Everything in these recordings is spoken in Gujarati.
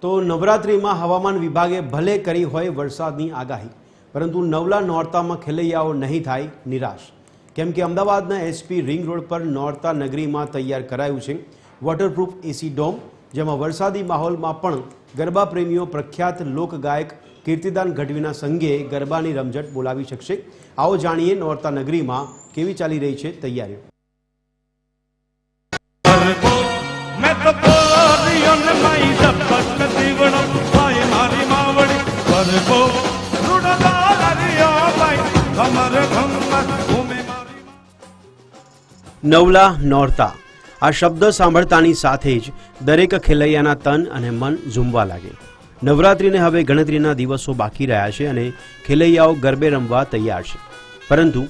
તો નવરાત્રિમાં હવામાન વિભાગે ભલે કરી હોય વરસાદની આગાહી, પરંતુ નવલા નોરતામાં ખેલૈયાઓ નહીં થાય નિરાશ, કેમ કે અમદાવાદના એસપી રિંગ રોડ પર નોરતા નગરીમાં તૈયાર કરાયું છે વોટરપ્રૂફ એસી ડોમ, જેમાં વરસાદી માહોલમાં પણ ગરબા પ્રેમીઓ પ્રખ્યાત લોકગાયક કીર્તિદાન ગઢવીના સંગે ગરબાની રમઝટ બોલાવી શકશે। આવો જાણીએ નોરતા નગરીમાં કેવી ચાલી રહી છે તૈયારીઓ। નવલા નોરતા આ શબ્દ સાંભળતાની સાથે જ દરેક ખેલૈયાના તન અને મન ઝૂમવા લાગે। નવરાત્રિને હવે ગણતરીના દિવસો બાકી રહ્યા છે અને ખેલૈયાઓ ગરબે રમવા તૈયાર છે, પરંતુ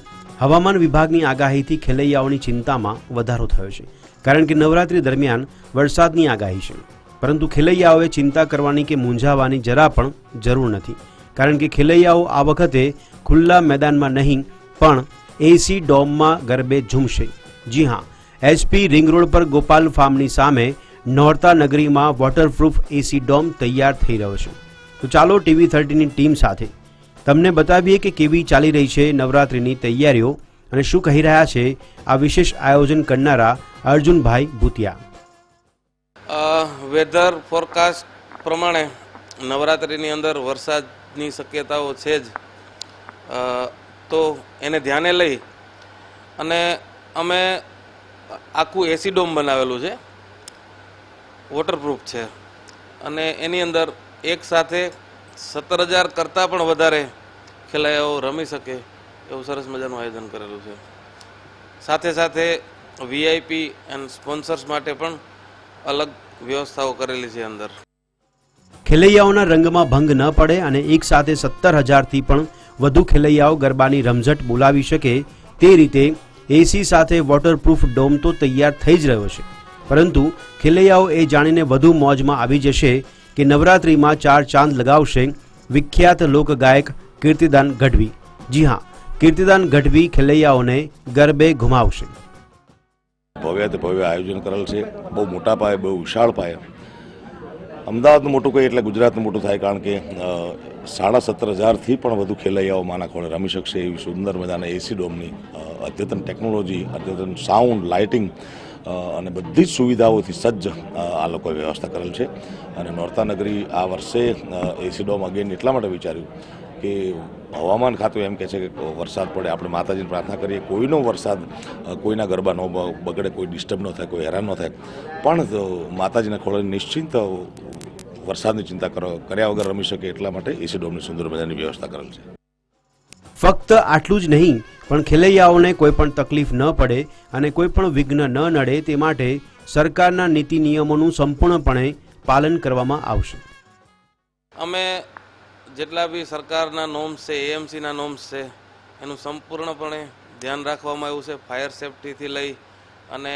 હવામાન વિભાગની આગાહીથી ખેલૈયાઓની ચિંતામાં વધારો થયો છે, કારણ કે નવરાત્રિ દરમિયાન વરસાદની આગાહી છે। પરંતુ ખેલૈયાઓએ ચિંતા કરવાની કે મૂંઝાવાની જરા પણ જરૂર નથી, કારણ કે ખેલૈયાઓ આ વખતે ખુલ્લા મેદાનમાં નહીં પણ એસી ડોમમાં ગરબે ઝૂમશે। જી હા, એસપી રિંગ રોડ પર ગોપાલ ફાર્મની સામે નોરતા નગરીમાં વોટરપ્રૂફ એસી ડોમ તૈયાર થઈ રહ્યો છે। તો ચાલો TV30ની ટીમ સાથે તમને બતાવીએ કે કેવી ચાલી રહી છે નવરાત્રિની તૈયારીઓ અને શું કહી રહ્યા છે આ વિશેષ આયોજન કરનારા અર્જુનભાઈ ભૂતિયા। વેધર ફોરકાસ્ટ પ્રમાણે નવરાત્રિની અંદર વરસાદની શક્યતાઓ છે જ, તો એને ધ્યાને લઈ અને અમે આખું એસી ડોમ બનાવેલું છે, વોટરપ્રૂફ છે, અને એની અંદર એક સાથે 17,000 કરતાં પણ વધારે ખેલૈયાઓ રમી શકે એવું સરસ મજાનું આયોજન કરેલું છે। સાથે સાથે વીઆઈપી એન્ડ સ્પોન્સર્સ માટે પણ અલગ વ્યવસ્થાઓ કરેલી છે અંદર। ખેલૈયાઓના રંગમાં ભંગ ન પડે અને એક સાથે 17,000થી પણ વધુ ખેલૈયાઓ ગરબાની રમઝટ બોલાવી શકે તે રીતે એસી સાથે વોટરપ્રૂફ ડોમ તો તૈયાર થઈ જ રહ્યો છે, પરંતુ ખેલૈયાઓ એ જાણીને વધુ મોજમાં આવી જશે કે નવરાત્રિમાં 4 ચાંદ લગાવશે વિખ્યાત લોકગાયક કીર્તિદાન ગઢવી। જી હા, કીર્તિદાન ગઢવી ખેલૈયાઓને ગરબે ઘુમાવશે। ભવ્ય ભવ્ય આયોજન કરેલ છે, બહુ મોટા પાયે, બહુ વિશાળ પાયે। અમદાવાદનું મોટું કહે એટલે ગુજરાતનું મોટું થાય, કારણ કે 17,500થી પણ વધુ ખેલૈયાઓ માના ખોળે રમી શકશે એવી સુંદર મજાના એસી ડોમની અદ્યતન ટેકનોલોજી, અદ્યતન સાઉન્ડ, લાઇટિંગ અને બધી જ સુવિધાઓથી સજ્જ આ લોકોએ વ્યવસ્થા કરેલ છે। અને નોરતા નગરી આ વર્ષે એસી ડોમ અગેન એટલા માટે વિચાર્યું કે હવામાન ખાતું એમ કહે છે કે વરસાદ પડે, આપણે માતાજીને પ્રાર્થના કરીએ કોઈનો વરસાદ, કોઈના ગરબા ન બગડે, કોઈ ડિસ્ટર્બ ન થાય, કોઈ હેરાન ન થાય, પણ માતાજીના ખોળે નિશ્ચિંત વરસાદની ચિંતા કર્યા વગર રમી શકે એટલા માટે એસી ડોમની સુંદર મજાની વ્યવસ્થા કરેલ છે। ફક્ત આટલું જ નહીં, પણ ખેલૈયાઓને કોઈ પણ તકલીફ ન પડે અને કોઈ પણ વિઘ્ન ન નડે તે માટે સરકારના નીતિ નિયમોનું સંપૂર્ણપણે પાલન કરવામાં આવશે। અમે જેટલા બી સરકારના નોર્મ્સ છે, એએમસીના નોર્મ્સ છે, એનું સંપૂર્ણપણે ધ્યાન રાખવામાં આવ્યું છે। ફાયર સેફટીથી લઈ અને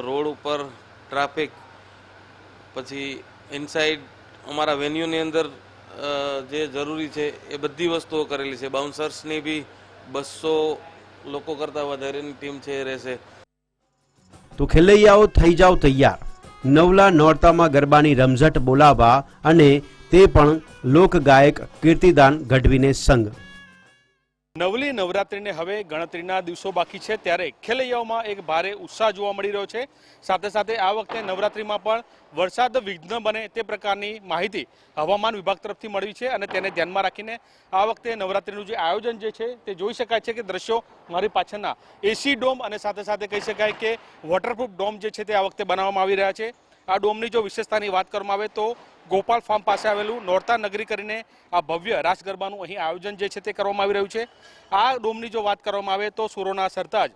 રોડ ઉપર ટ્રાફિક, પછી ઇનસાઇડ અમારા વેન્યુની અંદર જે જરૂરી છે એ બધી વસ્તુઓ કરેલી છે। બાઉન્સર્સની બી 200 લોકો કરતાં વધારેની ટીમ છે એ રહેશે। તો ખેલૈયાઓ થઈ જાઓ તૈયાર નવલા નોરતામાં ગરબાની રમઝટ બોલાવવા, અને તે પણ લોકગાયક કીર્તિદાન ગઢવીને સંગ। નવલી નવરાત્રિને હવે ગણતરીના દિવસો બાકી છે, ત્યારે ખેલૈયાઓમાં એક ભારે ઉત્સાહ જોવા મળી રહ્યો છે। સાથે સાથે આ વખતે નવરાત્રિમાં પણ વરસાદ વિઘ્ન બને તે પ્રકારની માહિતી હવામાન વિભાગ તરફથી મળી છે, અને તેને ધ્યાનમાં રાખીને આ વખતે નવરાત્રિનું જે આયોજન જે છે તે જોઈ શકાય છે કે દ્રશ્યો મારી પાછળના એસી ડોમ અને સાથે સાથે કહી શકાય કે વોટરપ્રૂફ ડોમ જે છે તે આ વખતે બનાવવામાં આવી રહ્યા છે। આ ડોમની જો વિશેષતાની વાત કરવામાં આવે તો ગોપાલ ફાર્મ પાસે આવેલું નોરતા નગરી કરીને આ ભવ્ય રાસ ગરબાનું અહીં આયોજન જે છે તે કરવામાં આવી રહ્યું છે। આ ડોમની જો વાત કરવામાં આવે તો સુરોના સરતાજ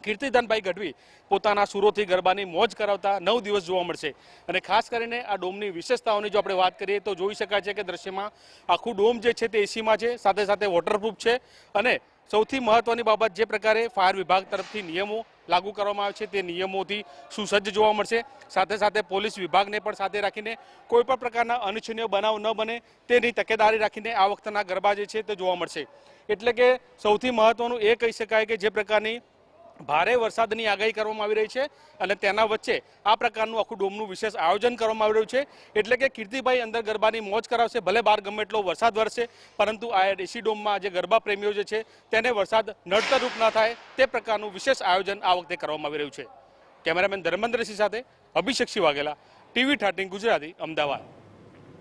કીર્તિદાનભાઈ ગઢવી પોતાના સુરોથી ગરબાની મોજ કરાવતા 9 દિવસ જોવા મળશે। અને ખાસ કરીને આ ડોમની વિશેષતાઓની જો આપણે વાત કરીએ તો જોઈ શકાય છે કે દ્રશ્યમાં આખું ડોમ જે છે તે એસીમાં છે, સાથે સાથે વોટરપ્રૂફ છે, અને સૌથી મહત્વની બાબત જે પ્રકારે ફાયર વિભાગ તરફથી નિયમો લાગુ કરવામાં આવે છે તે નિયમોથી સુસજ્જ જોવા મળશે। સાથે સાથે પોલીસ વિભાગને પણ સાથે રાખીને કોઈ પણ પ્રકારના અનિચ્છનીય બનાવ ન બને તેની તકેદારી રાખીને આ વખતના ગરબા જે છે તે જોવા મળશે। એટલે કે સૌથી મહત્વનું એ કહી શકાય કે જે પ્રકારની ભારે વરસાદની આગાહી કરવામાં આવી રહી છે અને તેના વચ્ચે આ પ્રકારનું આખું ડોમનું વિશેષ આયોજન કરવામાં આવી રહ્યું છે. એટલે કે કીર્તિભાઈ અંદર ગરબાની મોજ કરાવશે, ભલે બહાર ગમે એટલો વરસાદ વરસે, પરંતુ આ એસી ડોમમાં જે ગરબા પ્રેમીઓ જે છે તેને વરસાદ નડતરરૂપ ન થાય તે પ્રકારનું વિશેષ આયોજન આ વખતે કરવામાં આવી રહ્યું છે. કેમેરામેન ધર્મેન્દ્રસિંહ સાથે અભિષેક સિંહ વાઘેલા, TV 13 ગુજરાતી, અમદાવાદ.